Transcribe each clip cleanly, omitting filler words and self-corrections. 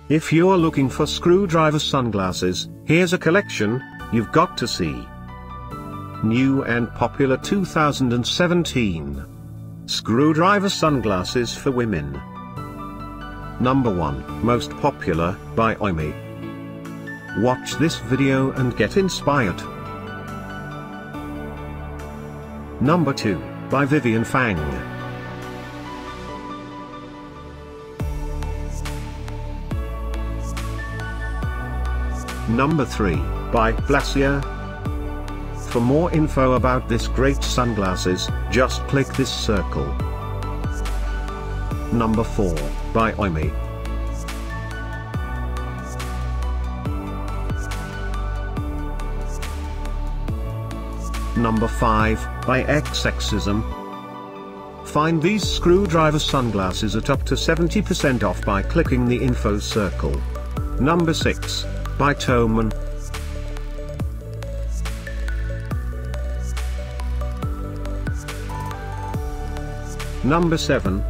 If you're looking for screwdriver sunglasses, here's a collection you've got to see. New and popular 2017 Screwdriver Sunglasses for Women. Number 1, Most Popular, by Oymi. Watch this video and get inspired. Number 2, by Vivienfang. Number 3, by Blasea. For more info about this great sunglasses, just click this circle. Number 4, by Oymi. Number 5, by XXYsm. Find these screwdriver sunglasses at up to 70% off by clicking the info circle. Number 6, by Toamen. Number 7.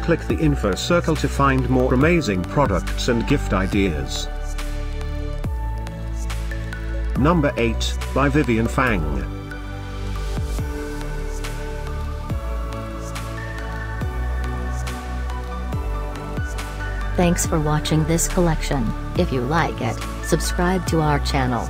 Click the info circle to find more amazing products and gift ideas. Number 8, by Vivienfang. Thanks for watching this collection. If you like it, subscribe to our channel.